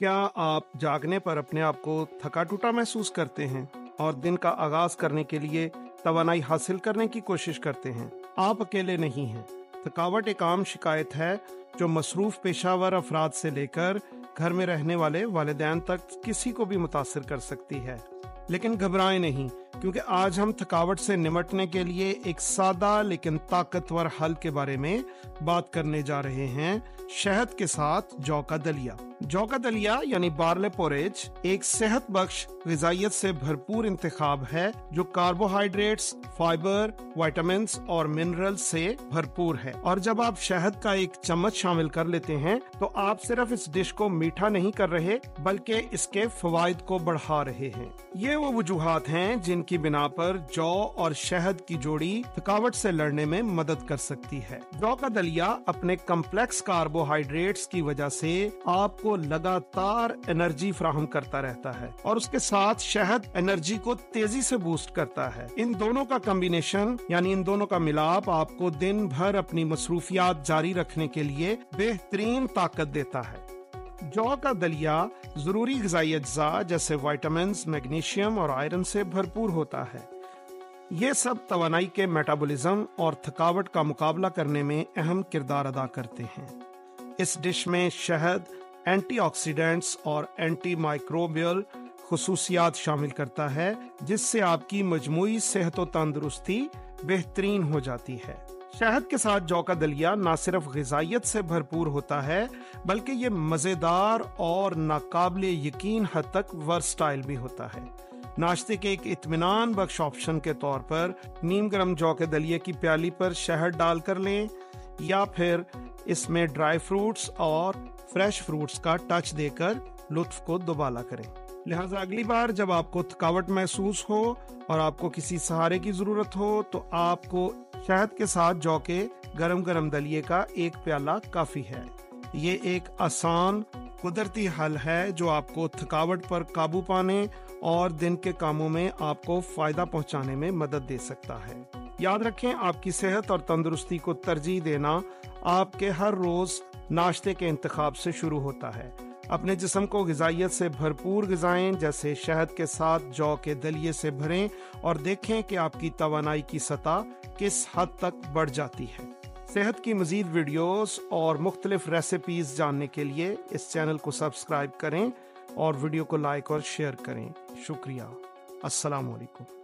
क्या आप जागने पर अपने आप को थका टूटा महसूस करते हैं और दिन का आगाज करने के लिए तवानाई हासिल करने की कोशिश करते हैं? आप अकेले नहीं हैं। थकावट एक आम शिकायत है जो मसरूफ पेशावर अफराद से लेकर घर में रहने वाले वालिदैन तक किसी को भी मुतासिर कर सकती है। लेकिन घबराएं नहीं, क्योंकि आज हम थकावट से निपटने के लिए एक सादा लेकिन ताकतवर हल के बारे में बात करने जा रहे हैं। शहद के साथ जौ का दलिया। जौ का दलिया यानी बार्ले पोरेज एक सेहत बख्श ग़िज़ाइयत से भरपूर इंतखाब है जो कार्बोहाइड्रेट्स, फाइबर, विटामिन्स और मिनरल्स से भरपूर है। और जब आप शहद का एक चम्मच शामिल कर लेते हैं तो आप सिर्फ इस डिश को मीठा नहीं कर रहे बल्कि इसके फवाइद को बढ़ा रहे हैं। ये वो वजूहात हैं जिनकी बिना पर जौ और शहद की जोड़ी थकावट से लड़ने में मदद कर सकती है। जौ का दलिया अपने कम्प्लेक्स कार्बोहाइड्रेट्स की वजह से आपको लगातार एनर्जी फराहम करता रहता है और उसके साथ शहद एनर्जी को तेजी से बूस्ट करता है। इन दोनों का कॉम्बिनेशन यानी इन दोनों का मिलाप आपको दिन भर अपनी मसरूफियात जारी रखने के लिए बेहतरीन ताकत देता है। जौ का दलिया जरूरी ग़िज़ाई अज्जा जैसे विटामिन्स, मैग्नीशियम और आयरन से भरपूर होता है। ये सब तवानाई के मेटाबॉलिज्म और थकावट का मुकाबला करने में अहम किरदार अदा करते हैं। इस डिश में शहद एंटीऑक्सीडेंट्स और एंटी माइक्रोबियल खुसूसियात शामिल करता है जिससे आपकी मजमूई सेहत और तंदुरुस्ती बेहतरीन हो जाती है। शहद के साथ जौ का दलिया न सिर्फ ग़िज़ाइयत से भरपूर होता है बल्कि ये मज़ेदार और नाकाबिले यकीन हद तक वर्सटाइल भी होता है। नाश्ते के एक इत्मीनान बख्श ऑप्शन के तौर पर नीम गर्म जौ के दलिए की प्याली पर शहद डालकर लें या फिर इसमें ड्राई फ्रूट्स और फ्रेश फ्रूट्स का टच देकर लुत्फ को दुबाला करें। लिहाजा अगली बार जब आपको थकावट महसूस हो और आपको किसी सहारे की जरूरत हो तो आपको शहद के साथ जौ के गरम गरम दलिए का एक प्याला काफी है। ये एक आसान कुदरती हल है जो आपको थकावट पर काबू पाने और दिन के कामों में आपको फायदा पहुंचाने में मदद दे सकता है। याद रखें, आपकी सेहत और तंदुरुस्ती को तरजीह देना आपके हर रोज नाश्ते के इंतखाब से शुरू होता है। अपने जिस्म को ग़िज़ाइयत से भरपूर ग़िज़ाएं जैसे शहद के साथ जौ के दलिए से भरें और देखें कि आपकी तवानाई की सतह किस हद तक बढ़ जाती है। सेहत की मज़ीद वीडियोस और मुख्तलिफ रेसिपीज़ जानने के लिए इस चैनल को सब्सक्राइब करें और वीडियो को लाइक और शेयर करें। शुक्रिया। अस्सलाम वालेकुम।